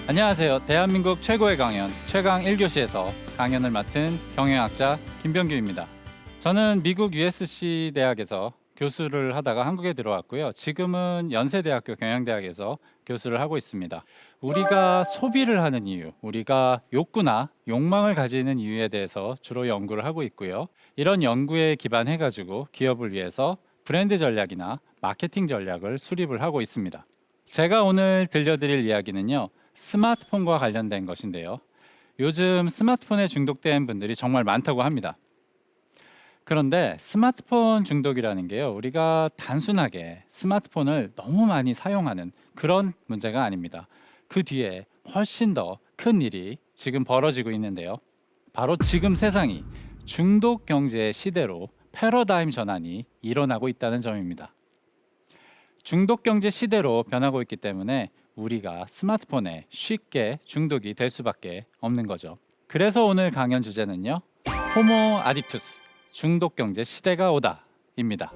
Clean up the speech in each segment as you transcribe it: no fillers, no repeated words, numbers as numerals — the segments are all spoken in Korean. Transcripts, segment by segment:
안녕하세요. 대한민국 최고의 강연 최강 1교시에서 강연을 맡은 경영학자 김병규입니다. 저는 미국 USC 대학에서 교수를 하다가 한국에 들어왔고요. 지금은 연세대학교 경영대학에서 교수를 하고 있습니다. 우리가 소비를 하는 이유, 우리가 욕구나 욕망을 가지는 이유에 대해서 주로 연구를 하고 있고요. 이런 연구에 기반해가지고 기업을 위해서 브랜드 전략이나 마케팅 전략을 수립을 하고 있습니다. 제가 오늘 들려드릴 이야기는요, 스마트폰과 관련된 것인데요. 요즘 스마트폰에 중독된 분들이 정말 많다고 합니다. 그런데 스마트폰 중독이라는 게요, 우리가 단순하게 스마트폰을 너무 많이 사용하는 그런 문제가 아닙니다. 그 뒤에 훨씬 더 큰 일이 지금 벌어지고 있는데요. 바로 지금 세상이 중독 경제 시대로 패러다임 전환이 일어나고 있다는 점입니다. 중독 경제 시대로 변하고 있기 때문에 우리가 스마트폰에 쉽게 중독이 될 수밖에 없는 거죠. 그래서 오늘 강연 주제는요, 호모 아딕투스, 중독 경제 시대가 오다입니다.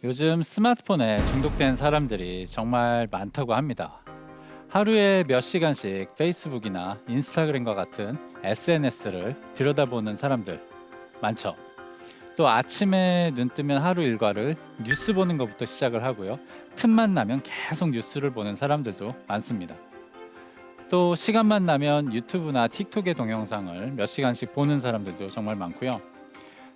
요즘 스마트폰에 중독된 사람들이 정말 많다고 합니다. 하루에 몇 시간씩 페이스북이나 인스타그램과 같은 SNS를 들여다보는 사람들 많죠. 또 아침에 눈 뜨면 하루 일과를 뉴스 보는 것부터 시작을 하고요. 틈만 나면 계속 뉴스를 보는 사람들도 많습니다. 또 시간만 나면 유튜브나 틱톡의 동영상을 몇 시간씩 보는 사람들도 정말 많고요.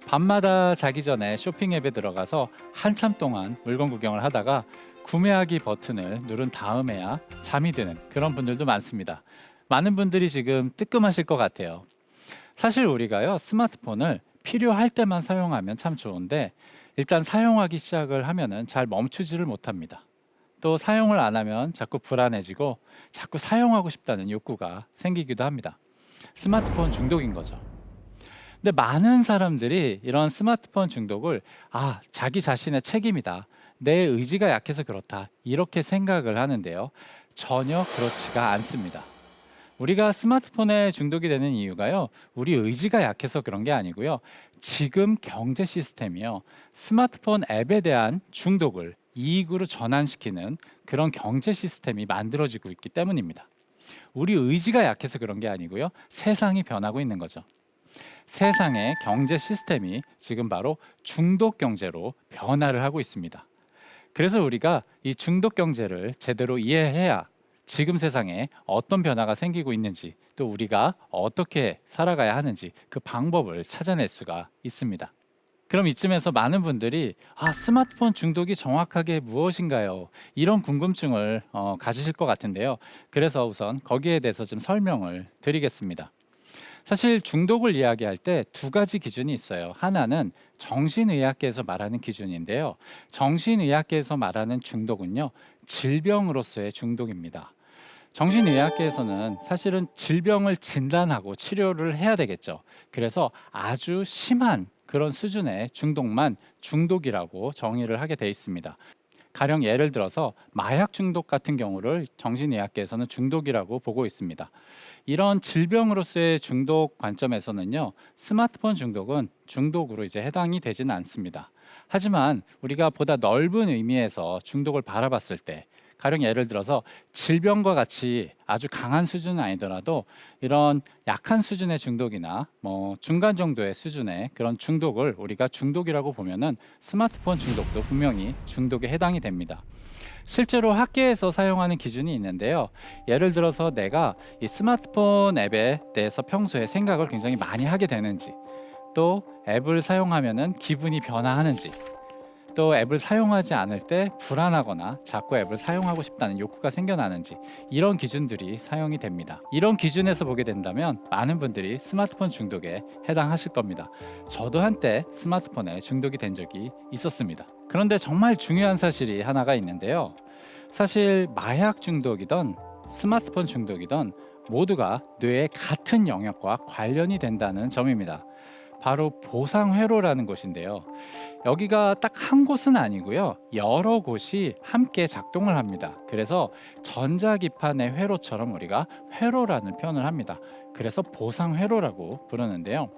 밤마다 자기 전에 쇼핑 앱에 들어가서 한참 동안 물건 구경을 하다가 구매하기 버튼을 누른 다음에야 잠이 드는 그런 분들도 많습니다. 많은 분들이 지금 뜨끔하실 것 같아요. 사실 우리가요, 스마트폰을 필요할 때만 사용하면 참 좋은데, 일단 사용하기 시작을 하면은 잘 멈추지를 못합니다. 또 사용을 안 하면 자꾸 불안해지고 자꾸 사용하고 싶다는 욕구가 생기기도 합니다. 스마트폰 중독인 거죠. 근데 많은 사람들이 이런 스마트폰 중독을 자기 자신의 책임이다, 내 의지가 약해서 그렇다, 이렇게 생각을 하는데요. 전혀 그렇지가 않습니다. 우리가 스마트폰에 중독이 되는 이유가요, 우리 의지가 약해서 그런 게 아니고요. 지금 경제 시스템이요, 스마트폰 앱에 대한 중독을 이익으로 전환시키는 그런 경제 시스템이 만들어지고 있기 때문입니다. 우리 의지가 약해서 그런 게 아니고요. 세상이 변하고 있는 거죠. 세상의 경제 시스템이 지금 바로 중독 경제로 변화를 하고 있습니다. 그래서 우리가 이 중독 경제를 제대로 이해해야 지금 세상에 어떤 변화가 생기고 있는지, 또 우리가 어떻게 살아가야 하는지 그 방법을 찾아낼 수가 있습니다. 그럼 이쯤에서 많은 분들이 스마트폰 중독이 정확하게 무엇인가요? 이런 궁금증을 가지실 것 같은데요. 그래서 우선 거기에 대해서 좀 설명을 드리겠습니다. 사실 중독을 이야기할 때 두 가지 기준이 있어요. 하나는 정신의학계에서 말하는 기준인데요. 정신의학계에서 말하는 중독은요, 질병으로서의 중독입니다. 정신의학계에서는 사실은 질병을 진단하고 치료를 해야 되겠죠. 그래서 아주 심한 그런 수준의 중독만 중독이라고 정의를 하게 돼 있습니다. 가령 예를 들어서 마약 중독 같은 경우를 정신의학계에서는 중독이라고 보고 있습니다. 이런 질병으로서의 중독 관점에서는요, 스마트폰 중독은 중독으로 이제 해당이 되지는 않습니다. 하지만 우리가 보다 넓은 의미에서 중독을 바라봤을 때, 가령 예를 들어서 질병과 같이 아주 강한 수준은 아니더라도 이런 약한 수준의 중독이나 중간 정도의 수준의 그런 중독을 우리가 중독이라고 보면은 스마트폰 중독도 분명히 중독에 해당이 됩니다. 실제로 학계에서 사용하는 기준이 있는데요. 예를 들어서 내가 이 스마트폰 앱에 대해서 평소에 생각을 굉장히 많이 하게 되는지, 또 앱을 사용하면은 기분이 변화하는지, 또 앱을 사용하지 않을 때 불안하거나 자꾸 앱을 사용하고 싶다는 욕구가 생겨나는지, 이런 기준들이 사용이 됩니다. 이런 기준에서 보게 된다면 많은 분들이 스마트폰 중독에 해당하실 겁니다. 저도 한때 스마트폰에 중독이 된 적이 있었습니다. 그런데 정말 중요한 사실이 하나가 있는데요. 사실 마약 중독이든 스마트폰 중독이든 모두가 뇌의 같은 영역과 관련이 된다는 점입니다. 바로 보상회로라는 곳인데요. 여기가 딱 한 곳은 아니고요. 여러 곳이 함께 작동을 합니다. 그래서 전자기판의 회로처럼 우리가 회로라는 표현을 합니다. 그래서 보상회로라고 부르는데요.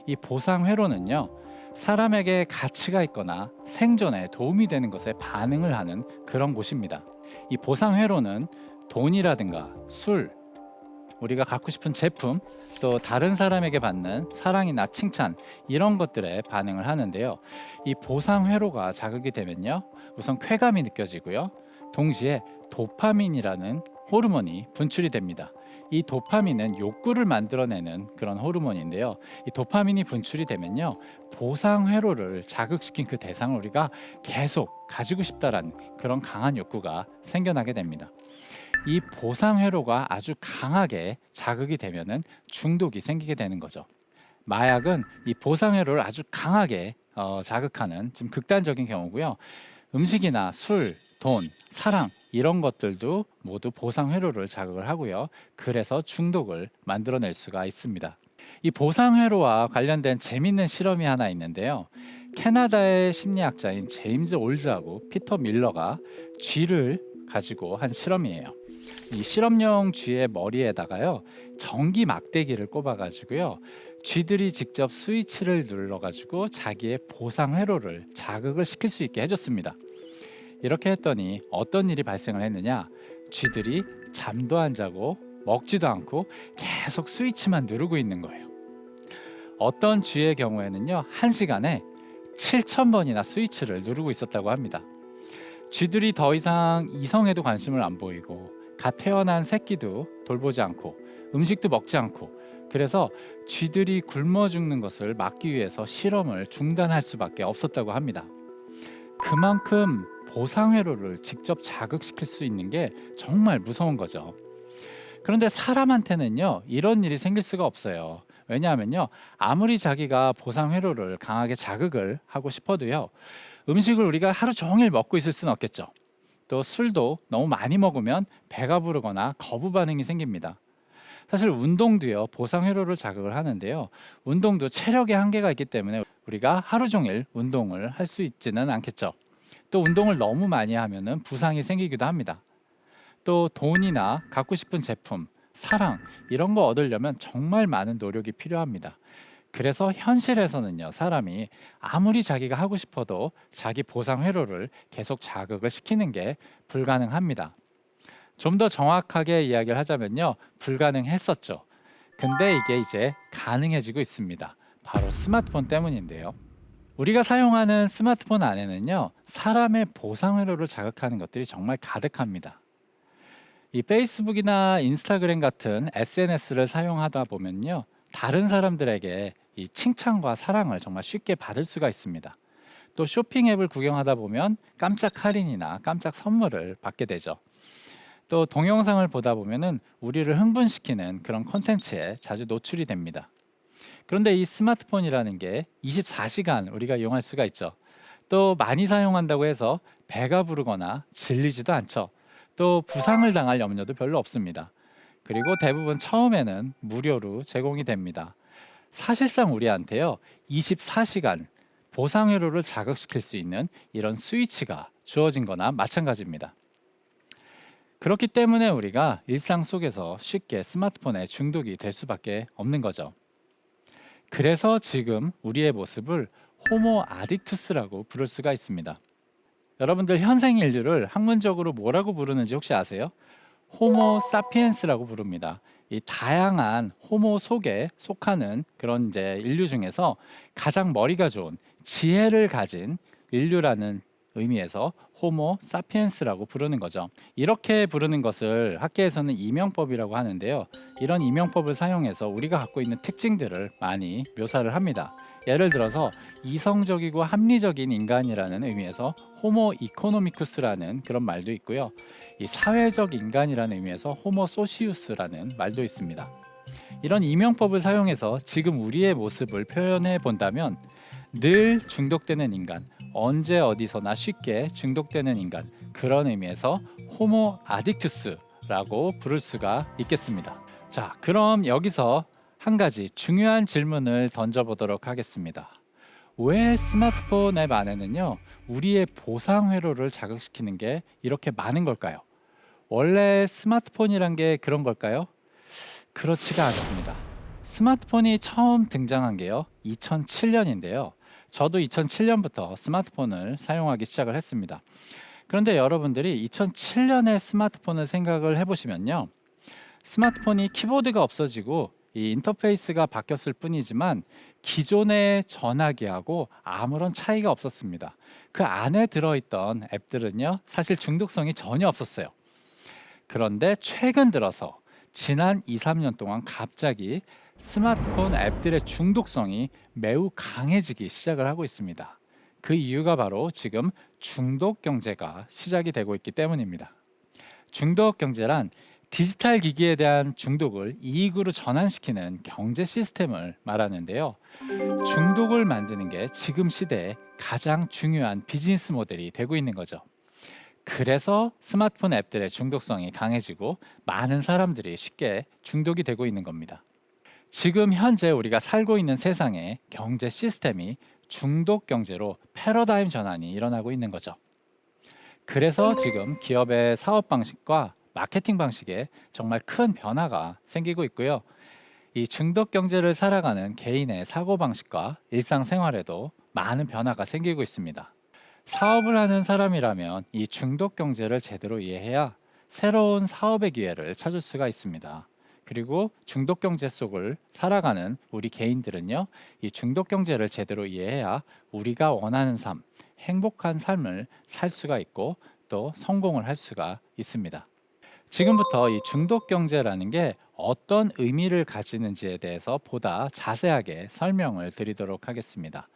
이 보상회로는요, 사람에게 가치가 있거나 생존에 도움이 되는 것에 반응을 하는 그런 곳입니다. 이 보상회로는 돈이라든가 술, 우리가 갖고 싶은 제품, 또 다른 사람에게 받는 사랑이나 칭찬, 이런 것들에 반응을 하는데요. 이 보상 회로가 자극이 되면요, 우선 쾌감이 느껴지고요, 동시에 도파민이라는 호르몬이 분출이 됩니다. 이 도파민은 욕구를 만들어내는 그런 호르몬인데요. 이 도파민이 분출이 되면요, 보상 회로를 자극시킨 그 대상을 우리가 계속 가지고 싶다라는 그런 강한 욕구가 생겨나게 됩니다. 이 보상 회로가 아주 강하게 자극이 되면은 중독이 생기게 되는 거죠. 마약은 이 보상 회로를 아주 강하게 자극하는 좀 극단적인 경우고요. 음식이나 술, 돈, 사랑, 이런 것들도 모두 보상 회로를 자극을 하고요. 그래서 중독을 만들어낼 수가 있습니다. 이 보상 회로와 관련된 재밌는 실험이 하나 있는데요. 캐나다의 심리학자인 제임스 올즈하고 피터 밀러가 쥐를 가지고 한 실험이에요. 이 실험용 쥐의 머리에다가요, 전기 막대기를 꼽아가지고요, 쥐들이 직접 스위치를 눌러가지고 자기의 보상 회로를 자극을 시킬 수 있게 해줬습니다. 이렇게 했더니 어떤 일이 발생을 했느냐? 쥐들이 잠도 안 자고 먹지도 않고 계속 스위치만 누르고 있는 거예요. 어떤 쥐의 경우에는요, 1시간에 7,000번이나 스위치를 누르고 있었다고 합니다. 쥐들이 더 이상 이성에도 관심을 안 보이고, 갓 태어난 새끼도 돌보지 않고, 음식도 먹지 않고, 그래서 쥐들이 굶어 죽는 것을 막기 위해서 실험을 중단할 수밖에 없었다고 합니다. 그만큼 보상회로를 직접 자극시킬 수 있는 게 정말 무서운 거죠. 그런데 사람한테는요, 이런 일이 생길 수가 없어요. 왜냐하면요, 아무리 자기가 보상회로를 강하게 자극을 하고 싶어도요, 음식을 우리가 하루 종일 먹고 있을 수는 없겠죠. 또 술도 너무 많이 먹으면 배가 부르거나 거부 반응이 생깁니다. 사실 운동도요, 보상회로를 자극을 하는데요. 운동도 체력의 한계가 있기 때문에 우리가 하루 종일 운동을 할 수 있지는 않겠죠. 또 운동을 너무 많이 하면은 부상이 생기기도 합니다. 또 돈이나 갖고 싶은 제품, 사랑, 이런 거 얻으려면 정말 많은 노력이 필요합니다. 그래서 현실에서는요, 사람이 아무리 자기가 하고 싶어도 자기 보상 회로를 계속 자극을 시키는 게 불가능합니다. 좀 더 정확하게 이야기를 하자면요, 불가능했었죠. 근데 이게 이제 가능해지고 있습니다. 바로 스마트폰 때문인데요. 우리가 사용하는 스마트폰 안에는요, 사람의 보상 회로를 자극하는 것들이 정말 가득합니다. 이 페이스북이나 인스타그램 같은 SNS를 사용하다 보면요, 다른 사람들에게 이 칭찬과 사랑을 정말 쉽게 받을 수가 있습니다. 또 쇼핑 앱을 구경하다 보면 깜짝 할인이나 깜짝 선물을 받게 되죠. 또 동영상을 보다 보면은 우리를 흥분시키는 그런 콘텐츠에 자주 노출이 됩니다. 그런데 이 스마트폰이라는 게 24시간 우리가 이용할 수가 있죠. 또 많이 사용한다고 해서 배가 부르거나 질리지도 않죠. 또 부상을 당할 염려도 별로 없습니다. 그리고 대부분 처음에는 무료로 제공이 됩니다. 사실상 우리한테요, 24시간 보상회로를 자극시킬 수 있는 이런 스위치가 주어진 거나 마찬가지입니다. 그렇기 때문에 우리가 일상 속에서 쉽게 스마트폰에 중독이 될 수밖에 없는 거죠. 그래서 지금 우리의 모습을 호모 아딕투스라고 부를 수가 있습니다. 여러분들 현생 인류를 학문적으로 뭐라고 부르는지 혹시 아세요? 호모 사피엔스라고 부릅니다. 이 다양한 호모 속에 속하는 그런 이제 인류 중에서 가장 머리가 좋은 지혜를 가진 인류라는 의미에서 호모 사피엔스라고 부르는 거죠. 이렇게 부르는 것을 학계에서는 이명법이라고 하는데요. 이런 이명법을 사용해서 우리가 갖고 있는 특징들을 많이 묘사를 합니다. 예를 들어서 이성적이고 합리적인 인간이라는 의미에서 호모 이코노미쿠스라는 그런 말도 있고요. 이 사회적 인간이라는 의미에서 호모 소시우스라는 말도 있습니다. 이런 이명법을 사용해서 지금 우리의 모습을 표현해 본다면 늘 중독되는 인간, 언제 어디서나 쉽게 중독되는 인간, 그런 의미에서 호모 아딕투스라고 부를 수가 있겠습니다. 자, 그럼 여기서 한 가지 중요한 질문을 던져보도록 하겠습니다. 왜 스마트폰 앱 안에는요, 우리의 보상 회로를 자극시키는 게 이렇게 많은 걸까요? 원래 스마트폰이란 게 그런 걸까요? 그렇지가 않습니다. 스마트폰이 처음 등장한 게요, 2007년인데요. 저도 2007년부터 스마트폰을 사용하기 시작을 했습니다. 그런데 여러분들이 2007년에 스마트폰을 생각을 해보시면요, 스마트폰이 키보드가 없어지고 이 인터페이스가 바뀌었을 뿐이지만 기존의 전화기하고 아무런 차이가 없었습니다. 그 안에 들어있던 앱들은요, 사실 중독성이 전혀 없었어요. 그런데 최근 들어서 지난 2, 3년 동안 갑자기 스마트폰 앱들의 중독성이 매우 강해지기 시작을 하고 있습니다. 그 이유가 바로 지금 중독 경제가 시작이 되고 있기 때문입니다. 중독 경제란 디지털 기기에 대한 중독을 이익으로 전환시키는 경제 시스템을 말하는데요. 중독을 만드는 게 지금 시대에 가장 중요한 비즈니스 모델이 되고 있는 거죠. 그래서 스마트폰 앱들의 중독성이 강해지고 많은 사람들이 쉽게 중독이 되고 있는 겁니다. 지금 현재 우리가 살고 있는 세상의 경제 시스템이 중독 경제로 패러다임 전환이 일어나고 있는 거죠. 그래서 지금 기업의 사업 방식과 마케팅 방식에 정말 큰 변화가 생기고 있고요. 이 중독 경제를 살아가는 개인의 사고 방식과 일상생활에도 많은 변화가 생기고 있습니다. 사업을 하는 사람이라면 이 중독 경제를 제대로 이해해야 새로운 사업의 기회를 찾을 수가 있습니다. 그리고 중독 경제 속을 살아가는 우리 개인들은요, 이 중독 경제를 제대로 이해해야 우리가 원하는 삶, 행복한 삶을 살 수가 있고 또 성공을 할 수가 있습니다. 지금부터 이 중독 경제라는 게 어떤 의미를 가지는지에 대해서 보다 자세하게 설명을 드리도록 하겠습니다.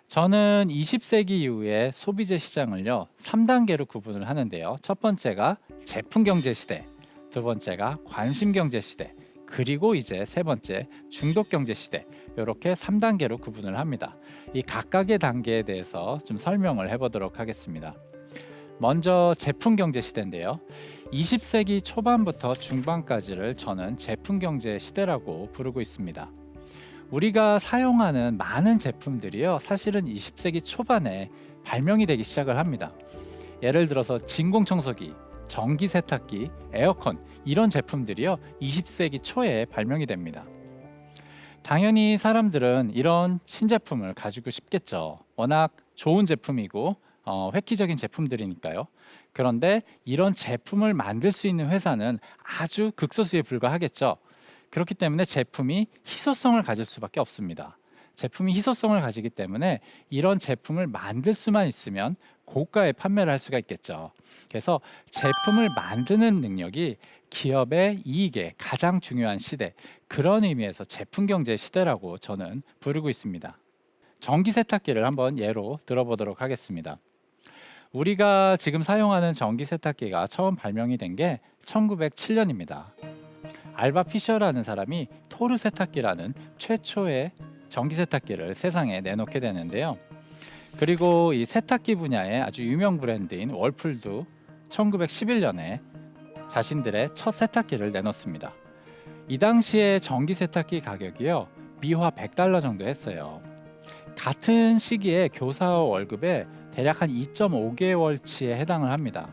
저는 20세기 이후의 소비재 시장을요, 3단계로 구분을 하는데요. 첫 번째가 제품 경제 시대, 두 번째가 관심 경제 시대, 그리고 이제 세 번째 중독 경제 시대, 이렇게 3단계로 구분을 합니다. 이 각각의 단계에 대해서 좀 설명을 해보도록 하겠습니다. 먼저 제품 경제 시대인데요. 20세기 초반부터 중반까지를 저는 제품 경제 시대라고 부르고 있습니다. 우리가 사용하는 많은 제품들이요, 사실은 20세기 초반에 발명이 되기 시작을 합니다. 예를 들어서 진공청소기, 전기세탁기, 에어컨, 이런 제품들이요, 20세기 초에 발명이 됩니다. 당연히 사람들은 이런 신제품을 가지고 싶겠죠. 워낙 좋은 제품이고 획기적인 제품들이니까요. 그런데 이런 제품을 만들 수 있는 회사는 아주 극소수에 불과하겠죠. 그렇기 때문에 제품이 희소성을 가질 수밖에 없습니다. 제품이 희소성을 가지기 때문에 이런 제품을 만들 수만 있으면 고가에 판매를 할 수가 있겠죠. 그래서 제품을 만드는 능력이 기업의 이익에 가장 중요한 시대, 그런 의미에서 제품 경제 시대라고 저는 부르고 있습니다. 전기 세탁기를 한번 예로 들어보도록 하겠습니다. 우리가 지금 사용하는 전기 세탁기가 처음 발명이 된 게 1907년입니다. 알바 피셔라는 사람이 토르 세탁기라는 최초의 전기 세탁기를 세상에 내놓게 되는데요. 그리고 이 세탁기 분야의 아주 유명 브랜드인 월풀도 1911년에 자신들의 첫 세탁기를 내놓습니다. 이 당시에 전기 세탁기 가격이요, 미화 $100 정도 했어요. 같은 시기에 교사 월급에 대략 한 2.5개월치에 해당을 합니다.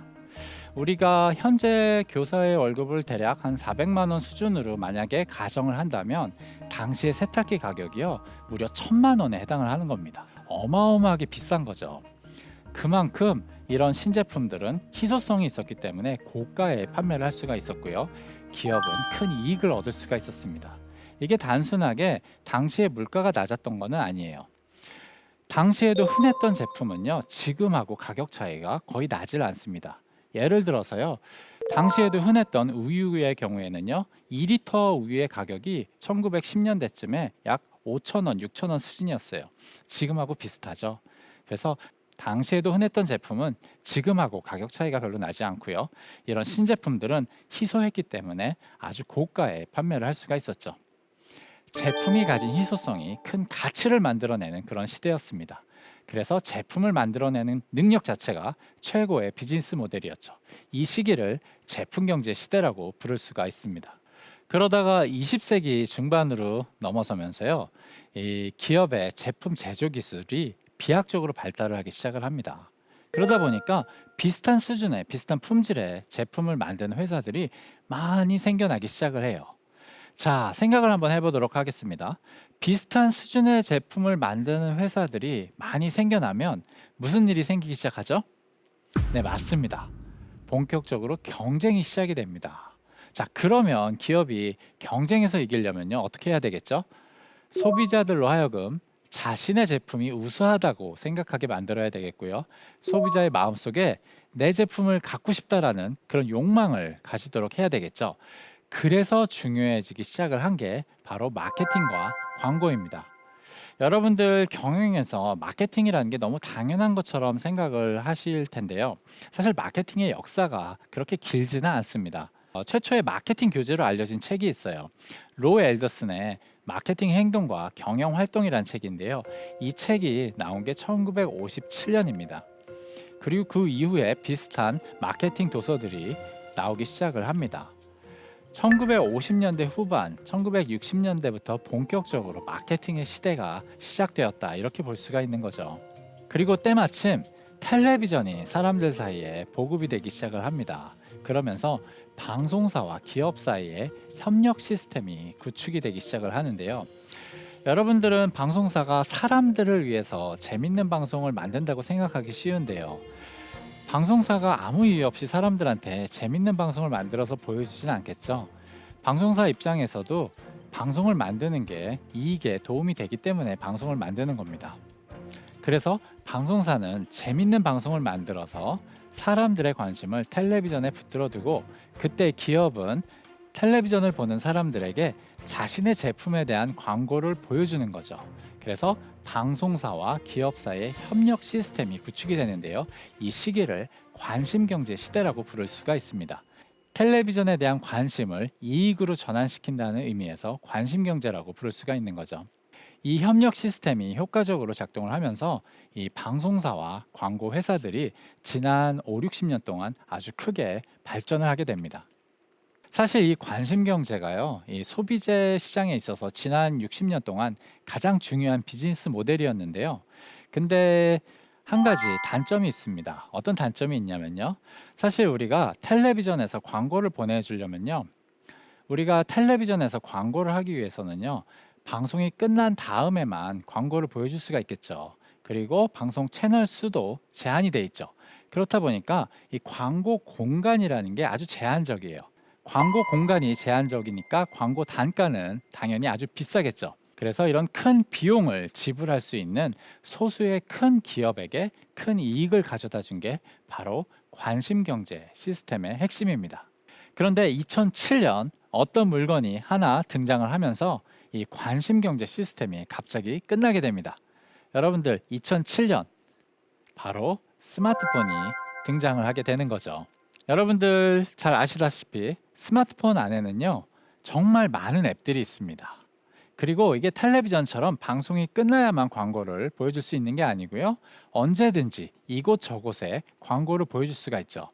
우리가 현재 교사의 월급을 대략 한 400만 원 수준으로 만약에 가정을 한다면 당시의 세탁기 가격이요, 무려 1000만 원에 해당을 하는 겁니다. 어마어마하게 비싼 거죠. 그만큼 이런 신제품들은 희소성이 있었기 때문에 고가에 판매를 할 수가 있었고요. 기업은 큰 이익을 얻을 수가 있었습니다. 이게 단순하게 당시에 물가가 낮았던 것은 아니에요. 당시에도 흔했던 제품은요, 지금하고 가격 차이가 거의 나질 않습니다. 예를 들어서요, 당시에도 흔했던 우유의 경우에는요, 2리터 우유의 가격이 1910년대쯤에 약 5,000원, 6,000원 수준이었어요. 지금하고 비슷하죠. 그래서 당시에도 흔했던 제품은 지금하고 가격 차이가 별로 나지 않고요. 이런 신제품들은 희소했기 때문에 아주 고가에 판매를 할 수가 있었죠. 제품이 가진 희소성이 큰 가치를 만들어내는 그런 시대였습니다. 그래서 제품을 만들어내는 능력 자체가 최고의 비즈니스 모델이었죠. 이 시기를 제품 경제 시대라고 부를 수가 있습니다. 그러다가 20세기 중반으로 넘어서면서요, 이 기업의 제품 제조 기술이 비약적으로 발달을 하기 시작을 합니다. 그러다 보니까 비슷한 수준의, 비슷한 품질의 제품을 만드는 회사들이 많이 생겨나기 시작을 해요. 자, 생각을 한번 해보도록 하겠습니다. 비슷한 수준의 제품을 만드는 회사들이 많이 생겨나면 무슨 일이 생기기 시작하죠? 네, 맞습니다. 본격적으로 경쟁이 시작이 됩니다. 자, 그러면 기업이 경쟁에서 이기려면요, 어떻게 해야 되겠죠? 소비자들로 하여금 자신의 제품이 우수하다고 생각하게 만들어야 되겠고요. 소비자의 마음속에 내 제품을 갖고 싶다라는 그런 욕망을 가지도록 해야 되겠죠. 그래서 중요해지기 시작을 한 게 바로 마케팅과 광고입니다. 여러분들 경영에서 마케팅이라는 게 너무 당연한 것처럼 생각을 하실 텐데요. 사실 마케팅의 역사가 그렇게 길지는 않습니다. 최초의 마케팅 교재로 알려진 책이 있어요. 로 엘더슨의 마케팅 행동과 경영 활동이라는 책인데요. 이 책이 나온 게 1957년입니다. 그리고 그 이후에 비슷한 마케팅 도서들이 나오기 시작을 합니다. 1950년대 후반, 1960년대부터 본격적으로 마케팅의 시대가 시작되었다, 이렇게 볼 수가 있는 거죠. 그리고 때마침 텔레비전이 사람들 사이에 보급이 되기 시작을 합니다. 그러면서 방송사와 기업 사이에 협력 시스템이 구축이 되기 시작을 하는데요. 여러분들은 방송사가 사람들을 위해서 재밌는 방송을 만든다고 생각하기 쉬운데요. 방송사가 아무 이유 없이 사람들한테 재밌는 방송을 만들어서 보여주진 않겠죠. 방송사 입장에서도 방송을 만드는 게 이익에 도움이 되기 때문에 방송을 만드는 겁니다. 그래서 방송사는 재밌는 방송을 만들어서 사람들의 관심을 텔레비전에 붙들어 두고, 그때 기업은 텔레비전을 보는 사람들에게 자신의 제품에 대한 광고를 보여주는 거죠. 그래서 방송사와 기업 사이의 협력 시스템이 구축이 되는데요. 이 시기를 관심경제 시대라고 부를 수가 있습니다. 텔레비전에 대한 관심을 이익으로 전환시킨다는 의미에서 관심경제라고 부를 수가 있는 거죠. 이 협력 시스템이 효과적으로 작동을 하면서 이 방송사와 광고 회사들이 지난 5, 60년 동안 아주 크게 발전을 하게 됩니다. 사실 이 관심 경제가요, 이 소비재 시장에 있어서 지난 60년 동안 가장 중요한 비즈니스 모델이었는데요. 근데 한 가지 단점이 있습니다. 어떤 단점이 있냐면요. 사실 우리가 텔레비전에서 광고를 보내주려면요, 우리가 텔레비전에서 광고를 하기 위해서는요, 방송이 끝난 다음에만 광고를 보여줄 수가 있겠죠. 그리고 방송 채널 수도 제한이 돼 있죠. 그렇다 보니까 이 광고 공간이라는 게 아주 제한적이에요. 광고 공간이 제한적이니까 광고 단가는 당연히 아주 비싸겠죠. 그래서 이런 큰 비용을 지불할 수 있는 소수의 큰 기업에게 큰 이익을 가져다 준 게 바로 관심경제 시스템의 핵심입니다. 그런데 2007년 어떤 물건이 하나 등장을 하면서 이 관심경제 시스템이 갑자기 끝나게 됩니다. 여러분들, 2007년 바로 스마트폰이 등장을 하게 되는 거죠. 여러분들 잘 아시다시피 스마트폰 안에는요, 정말 많은 앱들이 있습니다. 그리고 이게 텔레비전처럼 방송이 끝나야만 광고를 보여줄 수 있는 게 아니고요, 언제든지 이곳저곳에 광고를 보여줄 수가 있죠.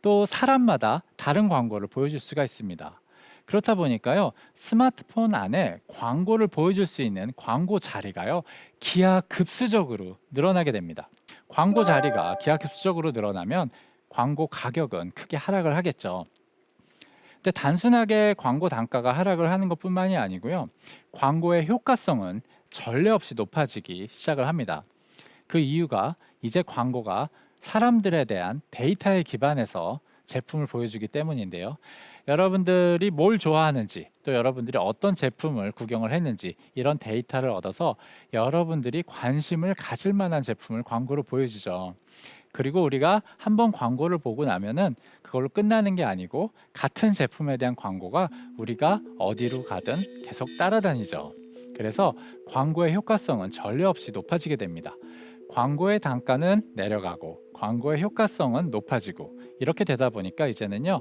또 사람마다 다른 광고를 보여줄 수가 있습니다. 그렇다 보니까요, 스마트폰 안에 광고를 보여줄 수 있는 광고 자리가요, 기하급수적으로 늘어나게 됩니다. 광고 자리가 기하급수적으로 늘어나면 광고 가격은 크게 하락을 하겠죠. 근데 단순하게 광고 단가가 하락을 하는 것뿐만이 아니고요, 광고의 효과성은 전례 없이 높아지기 시작을 합니다. 그 이유가 이제 광고가 사람들에 대한 데이터에 기반해서 제품을 보여주기 때문인데요. 여러분들이 뭘 좋아하는지, 또 여러분들이 어떤 제품을 구경을 했는지, 이런 데이터를 얻어서 여러분들이 관심을 가질 만한 제품을 광고로 보여주죠. 그리고 우리가 한번 광고를 보고 나면은 그걸로 끝나는 게 아니고, 같은 제품에 대한 광고가 우리가 어디로 가든 계속 따라다니죠. 그래서 광고의 효과성은 전례 없이 높아지게 됩니다. 광고의 단가는 내려가고 광고의 효과성은 높아지고, 이렇게 되다 보니까 이제는요,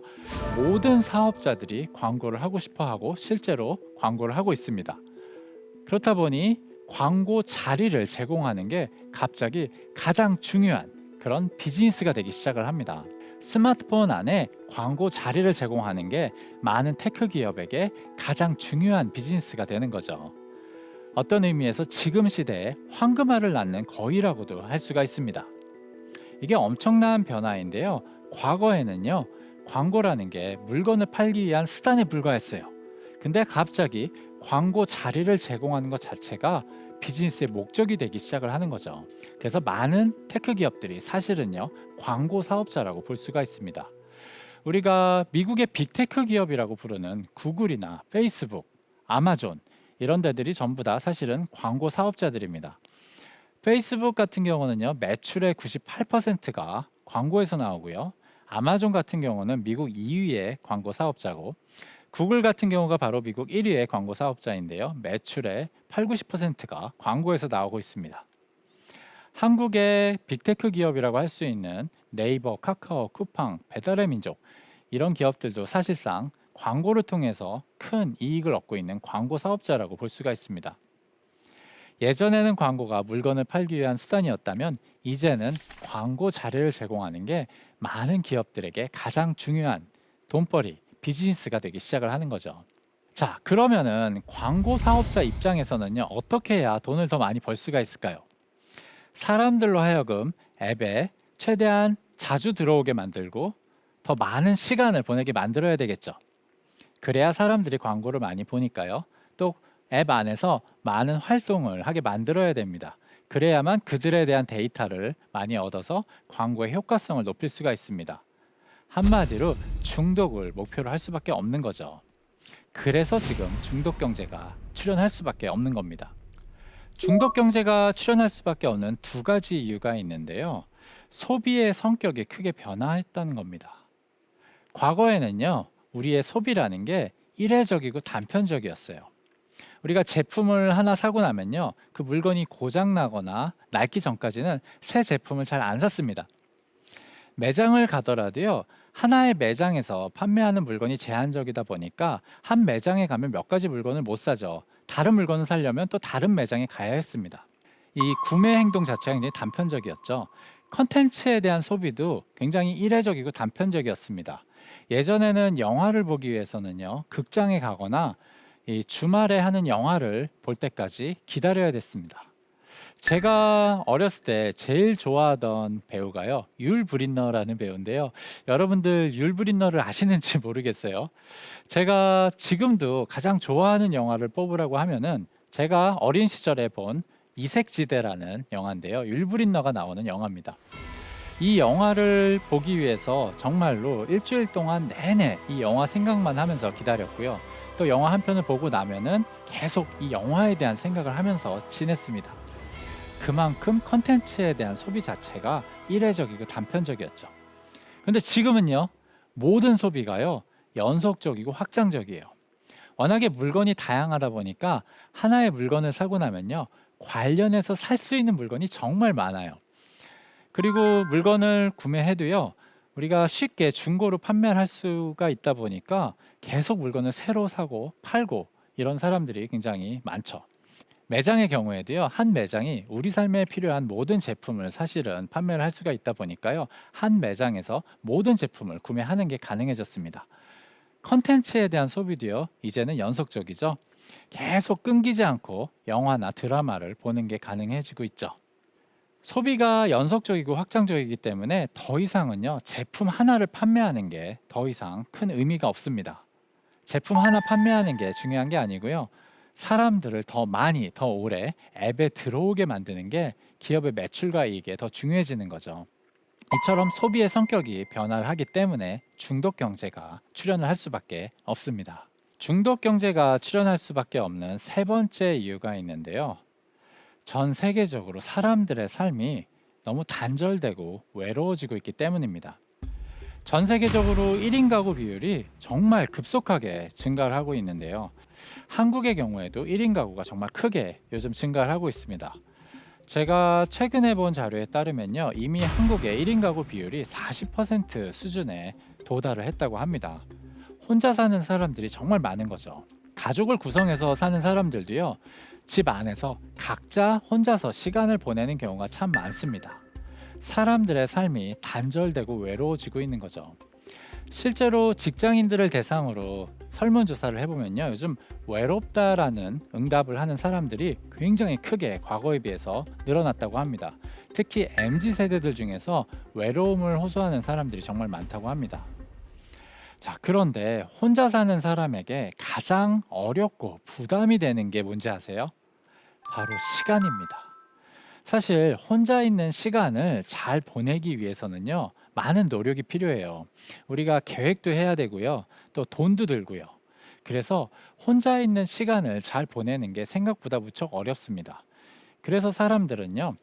모든 사업자들이 광고를 하고 싶어 하고 실제로 광고를 하고 있습니다. 그렇다 보니 광고 자리를 제공하는 게 갑자기 가장 중요한 그런 비즈니스가 되기 시작을 합니다. 스마트폰 안에 광고 자리를 제공하는 게 많은 테크 기업에게 가장 중요한 비즈니스가 되는 거죠. 어떤 의미에서 지금 시대에 황금알을 낳는 거위라고도 할 수가 있습니다. 이게 엄청난 변화인데요. 과거에는요, 광고라는 게 물건을 팔기 위한 수단에 불과했어요. 근데 갑자기 광고 자리를 제공하는 것 자체가 비즈니스의 목적이 되기 시작을 하는 거죠. 그래서 많은 테크 기업들이 사실은요, 광고 사업자라고 볼 수가 있습니다. 우리가 미국의 빅테크 기업이라고 부르는 구글이나 페이스북, 아마존 이런 데들이 전부 다 사실은 광고 사업자들입니다. 페이스북 같은 경우는요, 매출의 98%가 광고에서 나오고요. 아마존 같은 경우는 미국 2위의 광고 사업자고, 구글 같은 경우가 바로 미국 1위의 광고 사업자인데요. 매출의 8, 90%가 광고에서 나오고 있습니다. 한국의 빅테크 기업이라고 할 수 있는 네이버, 카카오, 쿠팡, 배달의 민족 이런 기업들도 사실상 광고를 통해서 큰 이익을 얻고 있는 광고 사업자라고 볼 수가 있습니다. 예전에는 광고가 물건을 팔기 위한 수단이었다면 이제는 광고 자리를 제공하는 게 많은 기업들에게 가장 중요한 돈벌이, 비즈니스가 되기 시작을 하는 거죠. 자, 그러면은 광고 사업자 입장에서는요, 어떻게 해야 돈을 더 많이 벌 수가 있을까요? 사람들로 하여금 앱에 최대한 자주 들어오게 만들고 더 많은 시간을 보내게 만들어야 되겠죠. 그래야 사람들이 광고를 많이 보니까요. 또 앱 안에서 많은 활동을 하게 만들어야 됩니다. 그래야만 그들에 대한 데이터를 많이 얻어서 광고의 효과성을 높일 수가 있습니다. 한마디로 중독을 목표로 할 수밖에 없는 거죠. 그래서 지금 중독 경제가 출현할 수밖에 없는 겁니다. 중독 경제가 출현할 수밖에 없는 두 가지 이유가 있는데요. 소비의 성격이 크게 변화했다는 겁니다. 과거에는요, 우리의 소비라는 게 일회적이고 단편적이었어요. 우리가 제품을 하나 사고 나면요, 그 물건이 고장 나거나 낡기 전까지는 새 제품을 잘 안 샀습니다. 매장을 가더라도요, 하나의 매장에서 판매하는 물건이 제한적이다 보니까 한 매장에 가면 몇 가지 물건을 못 사죠. 다른 물건을 사려면 또 다른 매장에 가야 했습니다. 이 구매 행동 자체가 굉장히 단편적이었죠. 컨텐츠에 대한 소비도 굉장히 일회적이고 단편적이었습니다. 예전에는 영화를 보기 위해서는요, 극장에 가거나 이 주말에 하는 영화를 볼 때까지 기다려야 됐습니다. 제가 어렸을 때 제일 좋아하던 배우가요, 율 브린너라는 배우인데요. 여러분들 율 브린너를 아시는지 모르겠어요. 제가 지금도 가장 좋아하는 영화를 뽑으라고 하면은 제가 어린 시절에 본 이색지대라는 영화인데요. 율 브린너가 나오는 영화입니다. 이 영화를 보기 위해서 정말로 일주일 동안 내내 이 영화 생각만 하면서 기다렸고요. 또 영화 한 편을 보고 나면은 계속 이 영화에 대한 생각을 하면서 지냈습니다. 그만큼 컨텐츠에 대한 소비 자체가 일회적이고 단편적이었죠. 근데 지금은요, 모든 소비가요, 연속적이고 확장적이에요. 워낙에 물건이 다양하다 보니까 하나의 물건을 사고 나면요, 관련해서 살 수 있는 물건이 정말 많아요. 그리고 물건을 구매해도요, 우리가 쉽게 중고로 판매를 할 수가 있다 보니까 계속 물건을 새로 사고 팔고 이런 사람들이 굉장히 많죠. 매장의 경우에도요, 한 매장이 우리 삶에 필요한 모든 제품을 사실은 판매를 할 수가 있다 보니까요, 한 매장에서 모든 제품을 구매하는 게 가능해졌습니다. 컨텐츠에 대한 소비도요, 이제는 연속적이죠. 계속 끊기지 않고 영화나 드라마를 보는 게 가능해지고 있죠. 소비가 연속적이고 확장적이기 때문에 더 이상은요, 제품 하나를 판매하는 게 더 이상 큰 의미가 없습니다. 제품 하나 판매하는 게 중요한 게 아니고요, 사람들을 더 많이, 더 오래 앱에 들어오게 만드는 게 기업의 매출과 이익에 더 중요해지는 거죠. 이처럼 소비의 성격이 변화를 하기 때문에 중독 경제가 출현을 할 수밖에 없습니다. 중독 경제가 출현할 수밖에 없는 세 번째 이유가 있는데요. 전 세계적으로 사람들의 삶이 너무 단절되고 외로워지고 있기 때문입니다. 전 세계적으로 1인 가구 비율이 정말 급속하게 증가를 하고 있는데요. 한국의 경우에도 1인 가구가 정말 크게 요즘 증가를 하고 있습니다. 제가 최근에 본 자료에 따르면요, 이미 한국의 1인 가구 비율이 40% 수준에 도달을 했다고 합니다. 혼자 사는 사람들이 정말 많은 거죠. 가족을 구성해서 사는 사람들도요, 집 안에서 각자 혼자서 시간을 보내는 경우가 참 많습니다. 사람들의 삶이 단절되고 외로워지고 있는 거죠. 실제로 직장인들을 대상으로 설문조사를 해보면요, 요즘 외롭다라는 응답을 하는 사람들이 굉장히 크게 과거에 비해서 늘어났다고 합니다. 특히 MZ세대들 중에서 외로움을 호소하는 사람들이 정말 많다고 합니다. 자, 그런데 혼자 사는 사람에게 가장 어렵고 부담이 되는 게 뭔지 아세요? 바로 시간입니다. 사실 혼자 있는 시간을 잘 보내기 위해서는요, 많은 노력이 필요해요. 우리가 계획도 해야 되고요, 또 돈도 들고요. 그래서 혼자 있는 시간을 잘 보내는 게 생각보다 무척 어렵습니다. 그래서 사람들은요,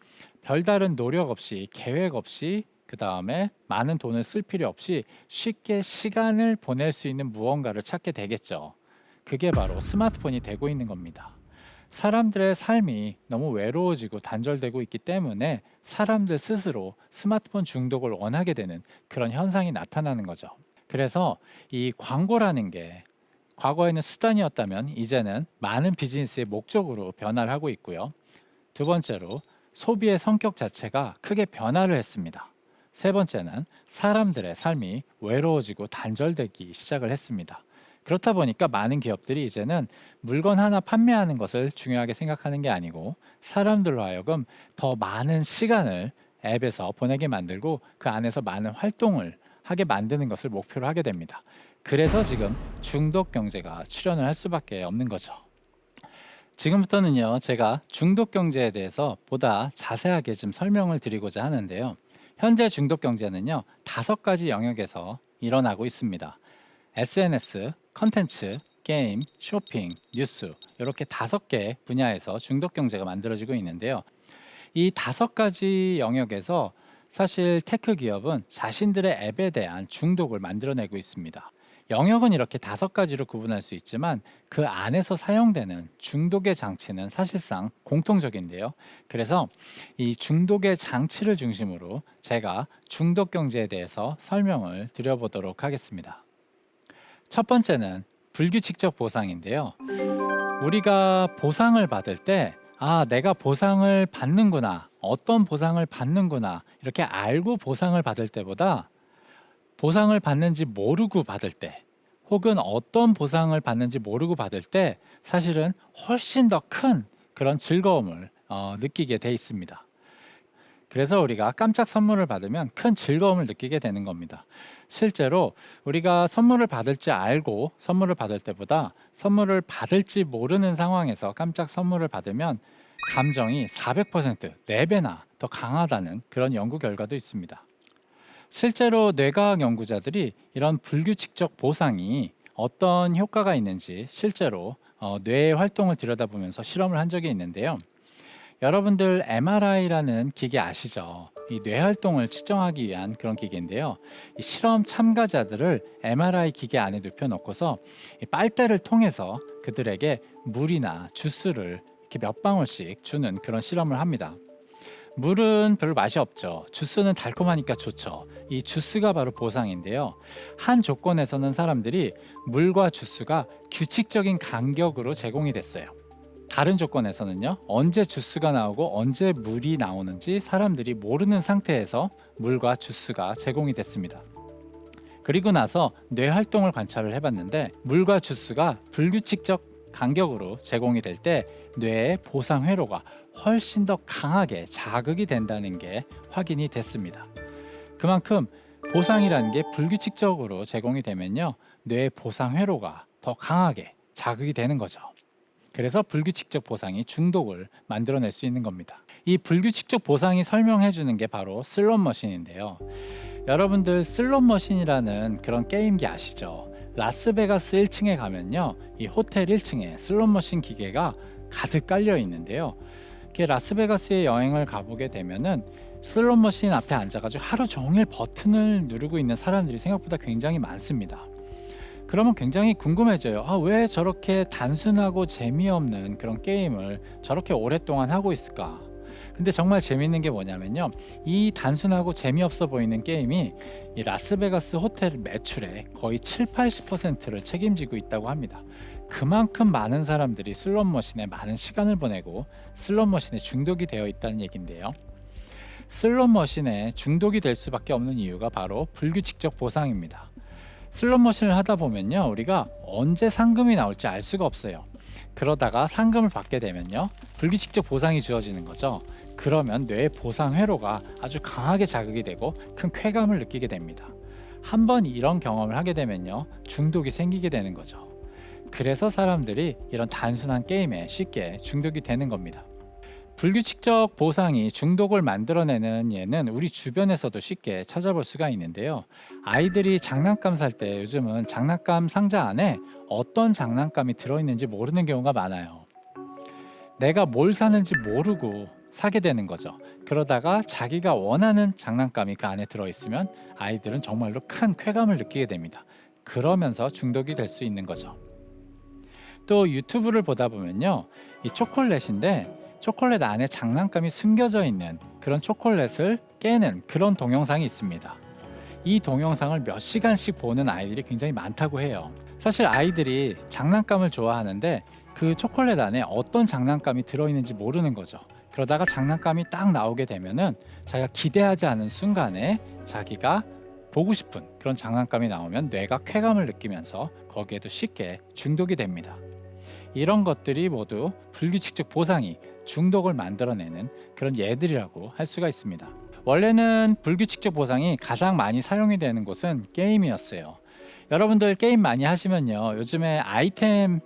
별다른 노력 없이, 계획 없이, 그 다음에 많은 돈을 쓸 필요 없이 쉽게 시간을 보낼 수 있는 무언가를 찾게 되겠죠. 그게 바로 스마트폰이 되고 있는 겁니다. 사람들의 삶이 너무 외로워지고 단절되고 있기 때문에 사람들 스스로 스마트폰 중독을 원하게 되는 그런 현상이 나타나는 거죠. 그래서 이 광고라는 게 과거에는 수단이었다면 이제는 많은 비즈니스의 목적으로 변화를 하고 있고요. 두 번째로 소비의 성격 자체가 크게 변화를 했습니다. 세 번째는 사람들의 삶이 외로워지고 단절되기 시작을 했습니다. 그렇다 보니까 많은 기업들이 이제는 물건 하나 판매하는 것을 중요하게 생각하는 게 아니고 사람들로 하여금 더 많은 시간을 앱에서 보내게 만들고 그 안에서 많은 활동을 하게 만드는 것을 목표로 하게 됩니다. 그래서 지금 중독 경제가 출현을 할 수밖에 없는 거죠. 지금부터는요, 제가 중독 경제에 대해서 보다 자세하게 좀 설명을 드리고자 하는데요. 현재 중독 경제는요, 5가지 영역에서 일어나고 있습니다. SNS, 컨텐츠, 게임, 쇼핑, 뉴스, 이렇게 5개 분야에서 중독 경제가 만들어지고 있는데요. 이 5가지 영역에서 사실 테크 기업은 자신들의 앱에 대한 중독을 만들어내고 있습니다. 영역은 이렇게 5가지로 구분할 수 있지만 그 안에서 사용되는 중독의 장치는 사실상 공통적인데요. 그래서 이 중독의 장치를 중심으로 제가 중독 경제에 대해서 설명을 드려보도록 하겠습니다. 첫 번째는 불규칙적 보상인데요. 우리가 보상을 받을 때 내가 보상을 받는구나, 어떤 보상을 받는구나, 이렇게 알고 보상을 받을 때보다 보상을 받는지 모르고 받을 때, 혹은 어떤 보상을 받는지 모르고 받을 때 사실은 훨씬 더 큰 그런 즐거움을 느끼게 돼 있습니다. 그래서 우리가 깜짝 선물을 받으면 큰 즐거움을 느끼게 되는 겁니다. 실제로 우리가 선물을 받을지 알고 선물을 받을 때보다 선물을 받을지 모르는 상황에서 깜짝 선물을 받으면 감정이 400%, 4배나 더 강하다는 그런 연구 결과도 있습니다. 실제로 뇌과학 연구자들이 이런 불규칙적 보상이 어떤 효과가 있는지 실제로 뇌의 활동을 들여다보면서 실험을 한 적이 있는데요. 여러분들 MRI라는 기계 아시죠? 이 뇌 활동을 측정하기 위한 그런 기계인데요. 이 실험 참가자들을 MRI 기계 안에 눕혀놓고서 이 빨대를 통해서 그들에게 물이나 주스를 이렇게 몇 방울씩 주는 그런 실험을 합니다. 물은 별로 맛이 없죠. 주스는 달콤하니까 좋죠. 이 주스가 바로 보상인데요. 한 조건에서는 사람들이 물과 주스가 규칙적인 간격으로 제공이 됐어요. 다른 조건에서는요, 언제 주스가 나오고 언제 물이 나오는지 사람들이 모르는 상태에서 물과 주스가 제공이 됐습니다. 그리고 나서 뇌 활동을 관찰을 해봤는데 물과 주스가 불규칙적 간격으로 제공이 될 때 뇌의 보상 회로가 훨씬 더 강하게 자극이 된다는 게 확인이 됐습니다. 그만큼 보상이라는 게 불규칙적으로 제공이 되면요, 뇌의 보상 회로가 더 강하게 자극이 되는 거죠. 그래서 불규칙적 보상이 중독을 만들어낼 수 있는 겁니다. 이 불규칙적 보상이 설명해 주는 게 바로 슬롯머신인데요. 여러분들 슬롯머신이라는 그런 게임기 아시죠? 라스베가스 1층에 가면요, 이 호텔 1층에 슬롯머신 기계가 가득 깔려 있는데요. 이렇게 라스베가스에 여행을 가보게 되면은 슬롯머신 앞에 앉아가지고 하루 종일 버튼을 누르고 있는 사람들이 생각보다 굉장히 많습니다. 그러면 굉장히 궁금해져요. 왜 저렇게 단순하고 재미없는 그런 게임을 저렇게 오랫동안 하고 있을까? 근데 정말 재밌는 게 뭐냐면요, 이 단순하고 재미없어 보이는 게임이 이 라스베가스 호텔 매출의 거의 70~80%를 책임지고 있다고 합니다. 그만큼 많은 사람들이 슬롯머신에 많은 시간을 보내고 슬롯머신에 중독이 되어 있다는 얘기인데요. 슬롯머신에 중독이 될 수밖에 없는 이유가 바로 불규칙적 보상입니다. 슬롯머신을 하다 보면요, 우리가 언제 상금이 나올지 알 수가 없어요. 그러다가 상금을 받게 되면요, 불규칙적 보상이 주어지는 거죠. 그러면 뇌의 보상 회로가 아주 강하게 자극이 되고 큰 쾌감을 느끼게 됩니다. 한번 이런 경험을 하게 되면요, 중독이 생기게 되는 거죠. 그래서 사람들이 이런 단순한 게임에 쉽게 중독이 되는 겁니다. 불규칙적 보상이 중독을 만들어내는 예는 우리 주변에서도 쉽게 찾아볼 수가 있는데요. 아이들이 장난감 살 때 요즘은 장난감 상자 안에 어떤 장난감이 들어있는지 모르는 경우가 많아요. 내가 뭘 사는지 모르고 사게 되는 거죠. 그러다가 자기가 원하는 장난감이 그 안에 들어있으면 아이들은 정말로 큰 쾌감을 느끼게 됩니다. 그러면서 중독이 될 수 있는 거죠. 또 유튜브를 보다 보면요, 이 초콜릿인데 초콜릿 안에 장난감이 숨겨져 있는 그런 초콜릿을 깨는 그런 동영상이 있습니다. 이 동영상을 몇 시간씩 보는 아이들이 굉장히 많다고 해요. 사실 아이들이 장난감을 좋아하는데 그 초콜릿 안에 어떤 장난감이 들어있는지 모르는 거죠. 그러다가 장난감이 딱 나오게 되면은 자기가 기대하지 않은 순간에 자기가 보고 싶은 그런 장난감이 나오면 뇌가 쾌감을 느끼면서 거기에도 쉽게 중독이 됩니다. 이런 것들이 모두 불규칙적 보상이 중독을 만들어내는 그런 예들이라고 할 수가 있습니다. 원래는 불규칙적 보상이 가장 많이 사용이 되는 곳은 게임이었어요. 여러분들 게임 많이 하시면요, 요즘에 아이템,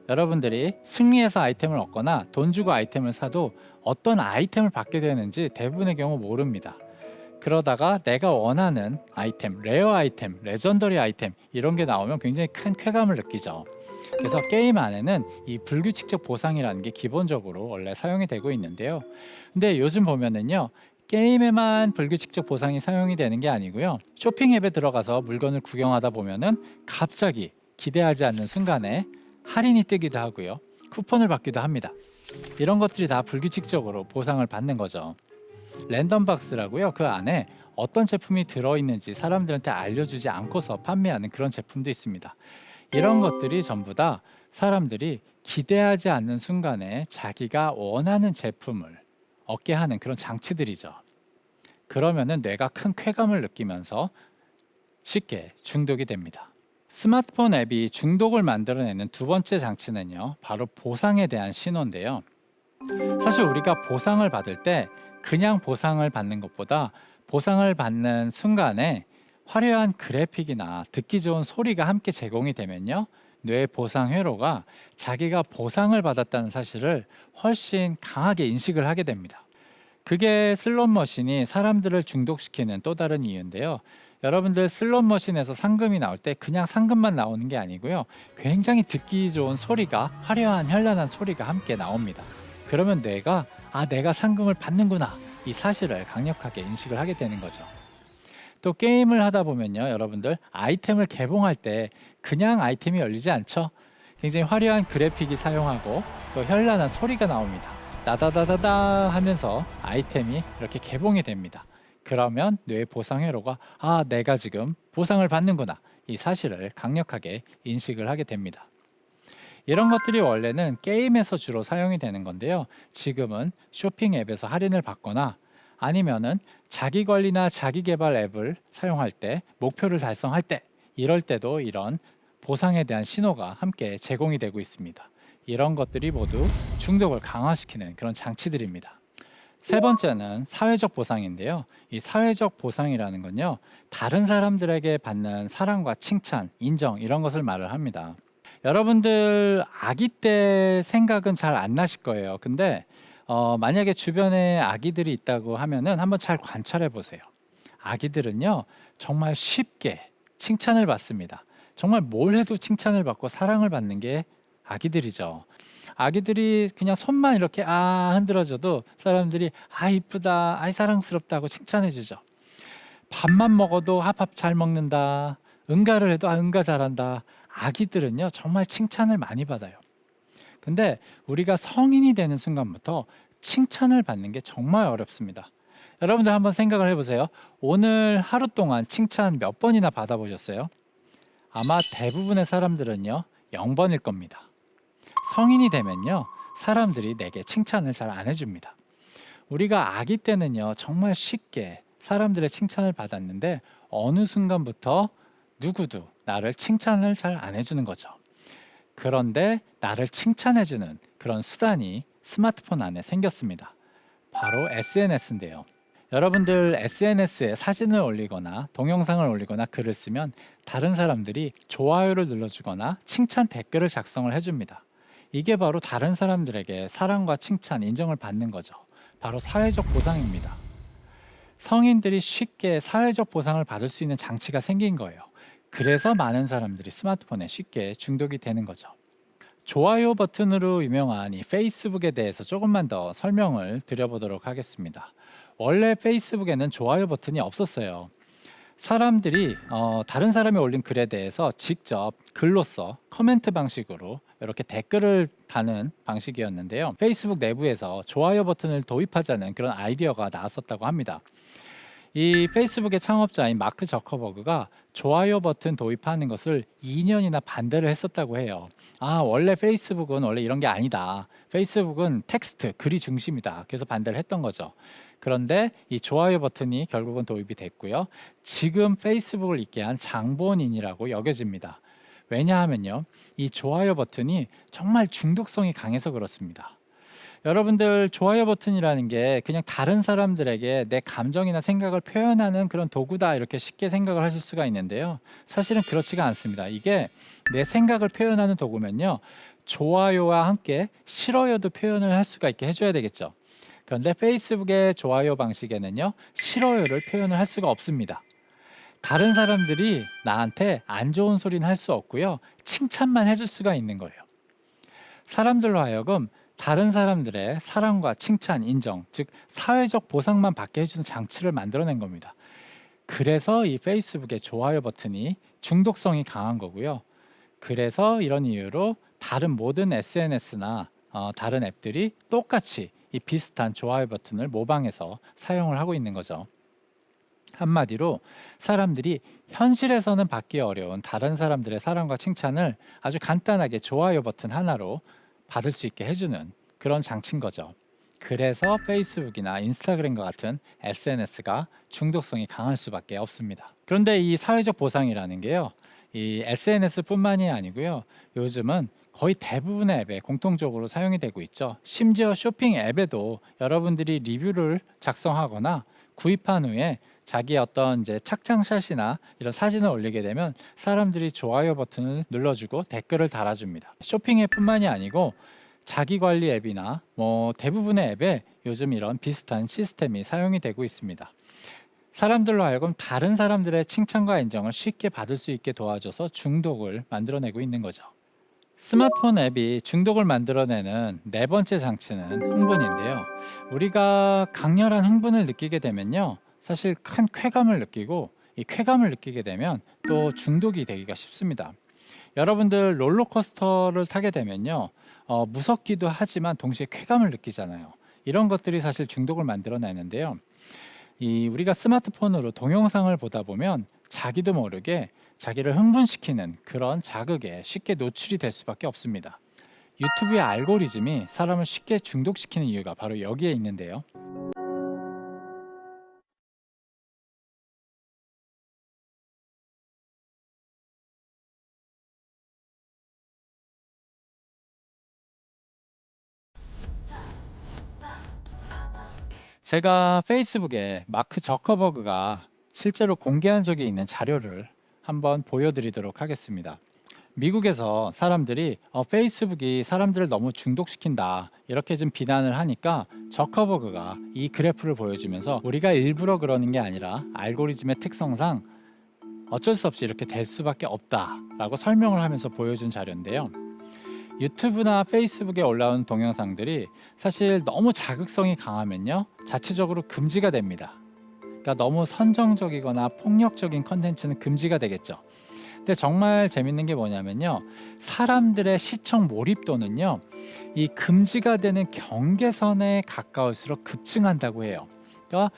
여러분들이 승리해서 아이템을 얻거나 돈 주고 아이템을 사도 어떤 아이템을 받게 되는지 대부분의 경우 모릅니다. 그러다가 내가 원하는 아이템, 레어 아이템, 레전더리 아이템 이런 게 나오면 굉장히 큰 쾌감을 느끼죠. 그래서 게임 안에는 이 불규칙적 보상이라는 게 기본적으로 원래 사용이 되고 있는데요. 근데 요즘 보면은요, 게임에만 불규칙적 보상이 사용이 되는 게 아니고요, 쇼핑 앱에 들어가서 물건을 구경하다 보면은 갑자기 기대하지 않는 순간에 할인이 뜨기도 하고요, 쿠폰을 받기도 합니다. 이런 것들이 다 불규칙적으로 보상을 받는 거죠. 랜덤 박스라고요, 그 안에 어떤 제품이 들어있는지 사람들한테 알려주지 않고서 판매하는 그런 제품도 있습니다. 이런 것들이 전부 다 사람들이 기대하지 않는 순간에 자기가 원하는 제품을 얻게 하는 그런 장치들이죠. 그러면은 뇌가 큰 쾌감을 느끼면서 쉽게 중독이 됩니다. 스마트폰 앱이 중독을 만들어내는 두 번째 장치는요, 바로 보상에 대한 신호인데요. 사실 우리가 보상을 받을 때 그냥 보상을 받는 것보다 보상을 받는 순간에 화려한 그래픽이나 듣기 좋은 소리가 함께 제공이 되면요, 뇌 보상 회로가 자기가 보상을 받았다는 사실을 훨씬 강하게 인식을 하게 됩니다. 그게 슬롯머신이 사람들을 중독시키는 또 다른 이유인데요. 여러분들 슬롯머신에서 상금이 나올 때 그냥 상금만 나오는 게 아니고요, 굉장히 듣기 좋은 소리가, 화려한 현란한 소리가 함께 나옵니다. 그러면 뇌가 내가 상금을 받는구나, 이 사실을 강력하게 인식을 하게 되는 거죠. 또 게임을 하다 보면요, 여러분들 아이템을 개봉할 때 그냥 아이템이 열리지 않죠. 굉장히 화려한 그래픽이 사용하고 또 현란한 소리가 나옵니다. 따다다다다 하면서 아이템이 이렇게 개봉이 됩니다. 그러면 뇌 보상 회로가 내가 지금 보상을 받는구나, 이 사실을 강력하게 인식을 하게 됩니다. 이런 것들이 원래는 게임에서 주로 사용이 되는 건데요, 지금은 쇼핑 앱에서 할인을 받거나 아니면은 자기 관리나 자기 개발 앱을 사용할 때, 목표를 달성할 때, 이럴 때도 이런 보상에 대한 신호가 함께 제공이 되고 있습니다. 이런 것들이 모두 중독을 강화시키는 그런 장치들입니다. 세 번째는 사회적 보상인데요. 이 사회적 보상이라는 건요, 다른 사람들에게 받는 사랑과 칭찬, 인정, 이런 것을 말을 합니다. 여러분들 아기 때 생각은 잘 안 나실 거예요. 근데 만약에 주변에 아기들이 있다고 하면은 한번 잘 관찰해 보세요. 아기들은요, 정말 쉽게 칭찬을 받습니다. 정말 뭘 해도 칭찬을 받고 사랑을 받는 게 아기들이죠. 아기들이 그냥 손만 이렇게 흔들어줘도 사람들이 이쁘다, 사랑스럽다고 칭찬해 주죠. 밥만 먹어도 밥 잘 먹는다, 응가를 해도 응가 잘한다. 아기들은요, 정말 칭찬을 많이 받아요. 근데 우리가 성인이 되는 순간부터 칭찬을 받는 게 정말 어렵습니다. 여러분들 한번 생각을 해보세요. 오늘 하루 동안 칭찬 몇 번이나 받아보셨어요? 아마 대부분의 사람들은요, 0번일 겁니다. 성인이 되면요, 사람들이 내게 칭찬을 잘 안 해줍니다. 우리가 아기 때는요, 정말 쉽게 사람들의 칭찬을 받았는데 어느 순간부터 누구도 나를 칭찬을 잘 안 해주는 거죠. 그런데 나를 칭찬해주는 그런 수단이 스마트폰 안에 생겼습니다. 바로 SNS인데요. 여러분들 SNS에 사진을 올리거나 동영상을 올리거나 글을 쓰면 다른 사람들이 좋아요를 눌러주거나 칭찬 댓글을 작성을 해줍니다. 이게 바로 다른 사람들에게 사랑과 칭찬, 인정을 받는 거죠. 바로 사회적 보상입니다. 성인들이 쉽게 사회적 보상을 받을 수 있는 장치가 생긴 거예요. 그래서 많은 사람들이 스마트폰에 쉽게 중독이 되는 거죠. 좋아요 버튼으로 유명한 이 페이스북에 대해서 조금만 더 설명을 드려보도록 하겠습니다. 원래 페이스북에는 좋아요 버튼이 없었어요. 사람들이 다른 사람이 올린 글에 대해서 직접 글로써 코멘트 방식으로 이렇게 댓글을 다는 방식이었는데요. 페이스북 내부에서 좋아요 버튼을 도입하자는 그런 아이디어가 나왔었다고 합니다. 이 페이스북의 창업자인 마크 저커버그가 좋아요 버튼 도입하는 것을 2년이나 반대를 했었다고 해요. 원래 페이스북은 원래 이런 게 아니다. 페이스북은 텍스트, 글이 중심이다. 그래서 반대를 했던 거죠. 그런데 이 좋아요 버튼이 결국은 도입이 됐고요. 지금 페이스북을 있게 한 장본인이라고 여겨집니다. 왜냐하면요, 이 좋아요 버튼이 정말 중독성이 강해서 그렇습니다. 여러분들, 좋아요 버튼이라는 게 그냥 다른 사람들에게 내 감정이나 생각을 표현하는 그런 도구다, 이렇게 쉽게 생각을 하실 수가 있는데요. 사실은 그렇지가 않습니다. 이게 내 생각을 표현하는 도구면요, 좋아요와 함께 싫어요도 표현을 할 수가 있게 해줘야 되겠죠. 그런데 페이스북의 좋아요 방식에는요, 싫어요를 표현을 할 수가 없습니다. 다른 사람들이 나한테 안 좋은 소리는 할 수 없고요, 칭찬만 해줄 수가 있는 거예요. 사람들로 하여금 다른 사람들의 사랑과 칭찬, 인정, 즉 사회적 보상만 받게 해주는 장치를 만들어낸 겁니다. 그래서 이 페이스북의 좋아요 버튼이 중독성이 강한 거고요. 그래서 이런 이유로 다른 모든 SNS나 다른 앱들이 똑같이 이 비슷한 좋아요 버튼을 모방해서 사용을 하고 있는 거죠. 한마디로 사람들이 현실에서는 받기 어려운 다른 사람들의 사랑과 칭찬을 아주 간단하게 좋아요 버튼 하나로 받을 수 있게 해주는 그런 장치인 거죠. 그래서 페이스북이나 인스타그램과 같은 SNS가 중독성이 강할 수밖에 없습니다. 그런데 이 사회적 보상이라는 게요, 이 SNS뿐만이 아니고요, 요즘은 거의 대부분의 앱에 공통적으로 사용이 되고 있죠. 심지어 쇼핑 앱에도 여러분들이 리뷰를 작성하거나 구입한 후에 자기 어떤 이제 착장샷이나 이런 사진을 올리게 되면 사람들이 좋아요 버튼을 눌러주고 댓글을 달아줍니다. 쇼핑 앱뿐만이 아니고 자기 관리 앱이나 대부분의 앱에 요즘 이런 비슷한 시스템이 사용이 되고 있습니다. 사람들로 하여금 다른 사람들의 칭찬과 인정을 쉽게 받을 수 있게 도와줘서 중독을 만들어내고 있는 거죠. 스마트폰 앱이 중독을 만들어내는 네 번째 장치는 흥분인데요. 우리가 강렬한 흥분을 느끼게 되면요, 사실 큰 쾌감을 느끼고, 이 쾌감을 느끼게 되면 또 중독이 되기가 쉽습니다. 여러분들 롤러코스터를 타게 되면요, 무섭기도 하지만 동시에 쾌감을 느끼잖아요. 이런 것들이 사실 중독을 만들어내는데요. 우리가 스마트폰으로 동영상을 보다 보면 자기도 모르게 자기를 흥분시키는 그런 자극에 쉽게 노출이 될 수밖에 없습니다. 유튜브의 알고리즘이 사람을 쉽게 중독시키는 이유가 바로 여기에 있는데요. 제가 페이스북에 마크 저커버그가 실제로 공개한 적이 있는 자료를 한번 보여드리도록 하겠습니다. 미국에서 사람들이 페이스북이 사람들을 너무 중독시킨다, 이렇게 좀 비난을 하니까 저커버그가 이 그래프를 보여주면서 우리가 일부러 그러는 게 아니라 알고리즘의 특성상 어쩔 수 없이 이렇게 될 수밖에 없다라고 설명을 하면서 보여준 자료인데요. 유튜브나 페이스북에 올라온 동영상들이 사실 너무 자극성이 강하면요, 자체적으로 금지가 됩니다. 그러니까 너무 선정적이거나 폭력적인 컨텐츠는 금지가 되겠죠. 근데 정말 재밌는 게 뭐냐면요, 사람들의 시청 몰입도는요, 이 금지가 되는 경계선에 가까울수록 급증한다고 해요. 그러니까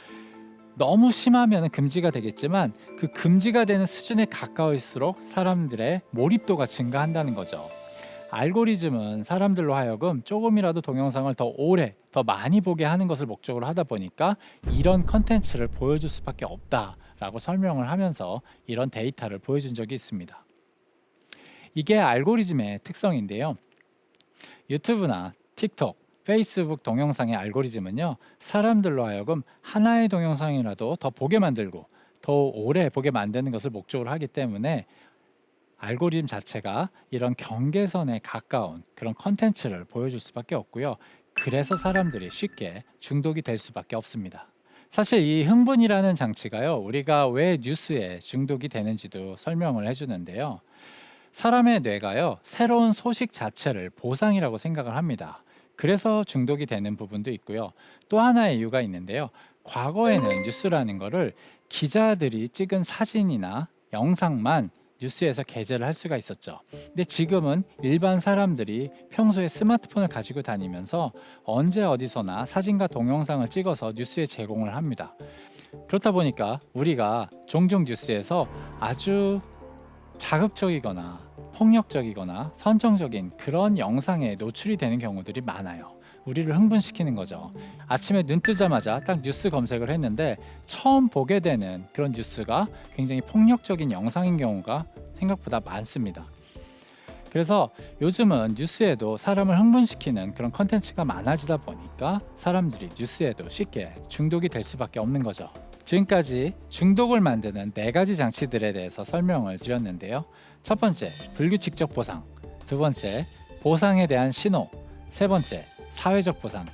너무 심하면 금지가 되겠지만 그 금지가 되는 수준에 가까울수록 사람들의 몰입도가 증가한다는 거죠. 알고리즘은 사람들로 하여금 조금이라도 동영상을 더 오래, 더 많이 보게 하는 것을 목적으로 하다 보니까 이런 컨텐츠를 보여줄 수밖에 없다라고 설명을 하면서 이런 데이터를 보여준 적이 있습니다. 이게 알고리즘의 특성인데요. 유튜브나 틱톡, 페이스북 동영상의 알고리즘은요, 사람들로 하여금 하나의 동영상이라도 더 보게 만들고 더 오래 보게 만드는 것을 목적으로 하기 때문에 알고리즘 자체가 이런 경계선에 가까운 그런 컨텐츠를 보여줄 수밖에 없고요. 그래서 사람들이 쉽게 중독이 될 수밖에 없습니다. 사실 이 흥분이라는 장치가요, 우리가 왜 뉴스에 중독이 되는지도 설명을 해주는데요. 사람의 뇌가요, 새로운 소식 자체를 보상이라고 생각을 합니다. 그래서 중독이 되는 부분도 있고요. 또 하나의 이유가 있는데요. 과거에는 뉴스라는 거를 기자들이 찍은 사진이나 영상만 뉴스에서 게재를 할 수가 있었죠. 근데 지금은 일반 사람들이 평소에 스마트폰을 가지고 다니면서 언제 어디서나 사진과 동영상을 찍어서 뉴스에 제공을 합니다. 그렇다 보니까 우리가 종종 뉴스에서 아주 자극적이거나 폭력적이거나 선정적인 그런 영상에 노출이 되는 경우들이 많아요. 우리를 흥분시키는 거죠. 아침에 눈 뜨자마자 딱 뉴스 검색을 했는데 처음 보게 되는 그런 뉴스가 굉장히 폭력적인 영상인 경우가 생각보다 많습니다. 그래서 요즘은 뉴스에도 사람을 흥분시키는 그런 컨텐츠가 많아지다 보니까 사람들이 뉴스에도 쉽게 중독이 될 수밖에 없는 거죠. 지금까지 중독을 만드는 4가지 장치들에 대해서 설명을 드렸는데요. 첫 번째, 불규칙적 보상. 두 번째, 보상에 대한 신호. 세 번째, 사회적 보상.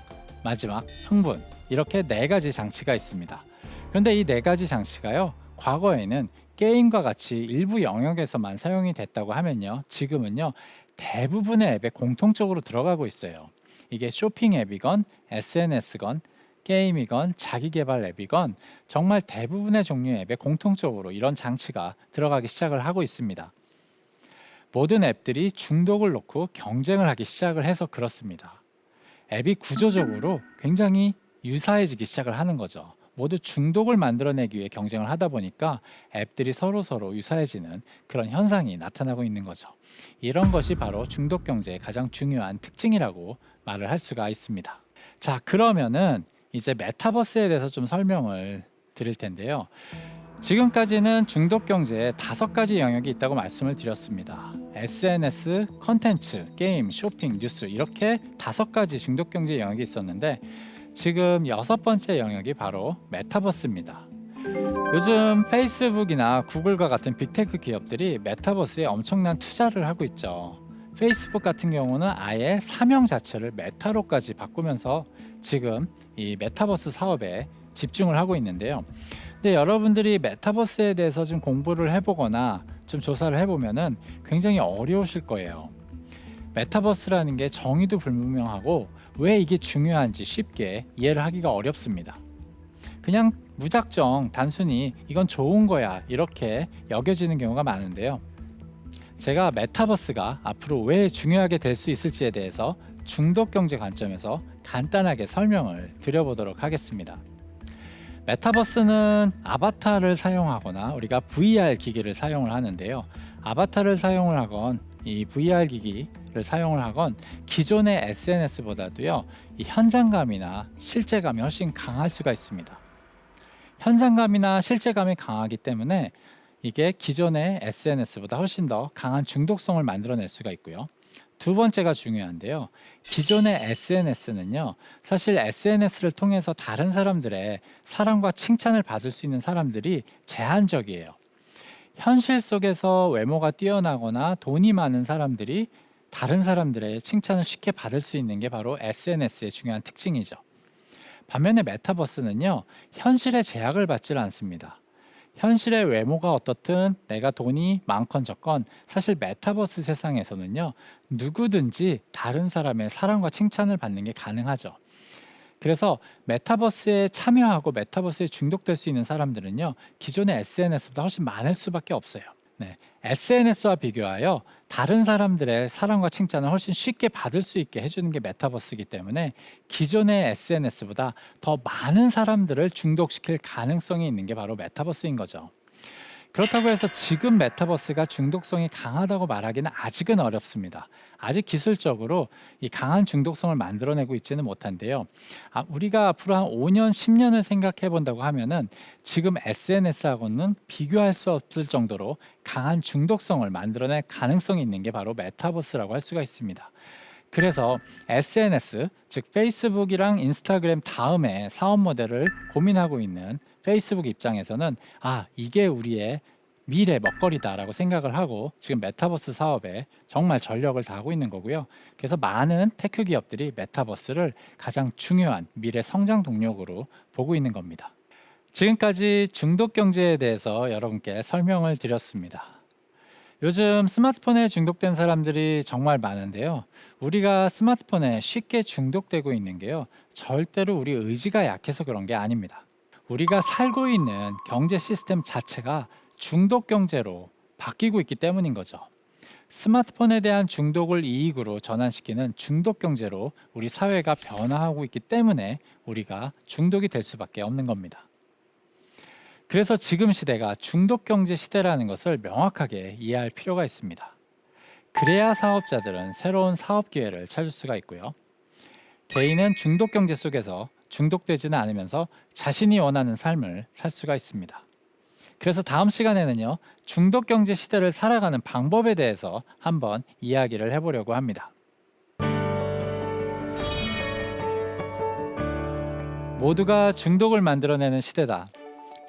마지막, 흥분. 이렇게 4가지 장치가 있습니다. 그런데 이 4가지 장치가요, 과거에는 게임과 같이 일부 영역에서만 사용이 됐다고 하면요, 지금은요, 대부분의 앱에 공통적으로 들어가고 있어요. 이게 쇼핑 앱이건 SNS건 게임이건 자기 개발 앱이건 정말 대부분의 종류의 앱에 공통적으로 이런 장치가 들어가기 시작을 하고 있습니다. 모든 앱들이 중독을 놓고 경쟁을 하기 시작을 해서 그렇습니다. 앱이 구조적으로 굉장히 유사해지기 시작을 하는 거죠. 모두 중독을 만들어내기 위해 경쟁을 하다 보니까 앱들이 서로 유사해지는 그런 현상이 나타나고 있는 거죠. 이런 것이 바로 중독 경제의 가장 중요한 특징이라고 말을 할 수가 있습니다. 자, 그러면은 이제 메타버스에 대해서 좀 설명을 드릴 텐데요. 지금까지는 중독 경제에 5가지 영역이 있다고 말씀을 드렸습니다. SNS, 컨텐츠, 게임, 쇼핑, 뉴스 이렇게 5가지 중독 경제 영역이 있었는데 지금 6번째 영역이 바로 메타버스입니다. 요즘 페이스북이나 구글과 같은 빅테크 기업들이 메타버스에 엄청난 투자를 하고 있죠. 페이스북 같은 경우는 아예 사명 자체를 메타로까지 바꾸면서 지금 이 메타버스 사업에 집중을 하고 있는데요. 근데 여러분들이 메타버스에 대해서 좀 공부를 해보거나 좀 조사를 해보면은 굉장히 어려우실 거예요. 메타버스라는 게 정의도 불분명하고 왜 이게 중요한지 쉽게 이해를 하기가 어렵습니다. 그냥 무작정 단순히 이건 좋은 거야 이렇게 여겨지는 경우가 많은데요. 제가 메타버스가 앞으로 왜 중요하게 될 수 있을지에 대해서 중독 경제 관점에서 간단하게 설명을 드려보도록 하겠습니다. 메타버스는 아바타를 사용하거나 우리가 VR 기기를 사용을 하는데요. 아바타를 사용을 하건 이 VR 기기를 사용을 하건 기존의 SNS보다도요, 이 현장감이나 실제감이 훨씬 강할 수가 있습니다. 현장감이나 실제감이 강하기 때문에 이게 기존의 SNS보다 훨씬 더 강한 중독성을 만들어낼 수가 있고요. 두 번째가 중요한데요. 기존의 SNS는요, 사실 SNS를 통해서 다른 사람들의 사랑과 칭찬을 받을 수 있는 사람들이 제한적이에요. 현실 속에서 외모가 뛰어나거나 돈이 많은 사람들이 다른 사람들의 칭찬을 쉽게 받을 수 있는 게 바로 SNS의 중요한 특징이죠. 반면에 메타버스는요, 현실의 제약을 받지 않습니다. 현실의 외모가 어떻든 내가 돈이 많건 적건 사실 메타버스 세상에서는요, 누구든지 다른 사람의 사랑과 칭찬을 받는 게 가능하죠. 그래서 메타버스에 참여하고 메타버스에 중독될 수 있는 사람들은요, 기존의 SNS보다 훨씬 많을 수밖에 없어요. SNS와 비교하여 다른 사람들의 사랑과 칭찬을 훨씬 쉽게 받을 수 있게 해주는 게 메타버스이기 때문에 기존의 SNS보다 더 많은 사람들을 중독시킬 가능성이 있는 게 바로 메타버스인 거죠. 그렇다고 해서 지금 메타버스가 중독성이 강하다고 말하기는 아직은 어렵습니다. 아직 기술적으로 이 강한 중독성을 만들어내고 있지는 못한데요. 우리가 앞으로 한 5년, 10년을 생각해 본다고 하면은 지금 SNS하고는 비교할 수 없을 정도로 강한 중독성을 만들어낼 가능성이 있는 게 바로 메타버스라고 할 수가 있습니다. 그래서 SNS, 즉 페이스북이랑 인스타그램 다음에 사업 모델을 고민하고 있는 페이스북 입장에서는 이게 우리의 미래 먹거리다라고 생각을 하고 지금 메타버스 사업에 정말 전력을 다하고 있는 거고요. 그래서 많은 테크 기업들이 메타버스를 가장 중요한 미래 성장 동력으로 보고 있는 겁니다. 지금까지 중독 경제에 대해서 여러분께 설명을 드렸습니다. 요즘 스마트폰에 중독된 사람들이 정말 많은데요. 우리가 스마트폰에 쉽게 중독되고 있는 게요. 절대로 우리 의지가 약해서 그런 게 아닙니다. 우리가 살고 있는 경제 시스템 자체가 중독 경제로 바뀌고 있기 때문인 거죠. 스마트폰에 대한 중독을 이익으로 전환시키는 중독 경제로 우리 사회가 변화하고 있기 때문에 우리가 중독이 될 수밖에 없는 겁니다. 그래서 지금 시대가 중독 경제 시대라는 것을 명확하게 이해할 필요가 있습니다. 그래야 사업자들은 새로운 사업 기회를 찾을 수가 있고요. 개인은 중독 경제 속에서 중독되지는 않으면서 자신이 원하는 삶을 살 수가 있습니다. 그래서 다음 시간에는요, 중독 경제 시대를 살아가는 방법에 대해서 한번 이야기를 해보려고 합니다. 모두가 중독을 만들어내는 시대다.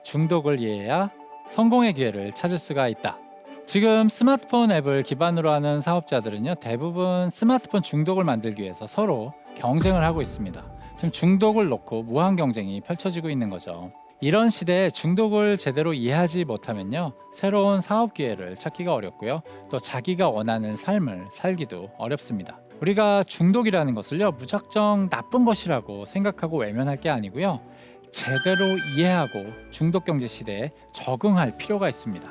중독을 이해해야 성공의 기회를 찾을 수가 있다. 지금 스마트폰 앱을 기반으로 하는 사업자들은요, 대부분 스마트폰 중독을 만들기 위해서 서로 경쟁을 하고 있습니다. 지금 중독을 놓고 무한 경쟁이 펼쳐지고 있는 거죠. 이런 시대에 중독을 제대로 이해하지 못하면요, 새로운 사업 기회를 찾기가 어렵고요, 또 자기가 원하는 삶을 살기도 어렵습니다. 우리가 중독이라는 것을요, 무작정 나쁜 것이라고 생각하고 외면할 게 아니고요, 제대로 이해하고 중독 경제 시대에 적응할 필요가 있습니다.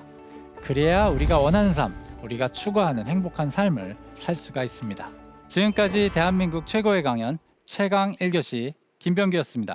그래야 우리가 원하는 삶, 우리가 추구하는 행복한 삶을 살 수가 있습니다. 지금까지 대한민국 최고의 강연 최강 1교시 김병규였습니다.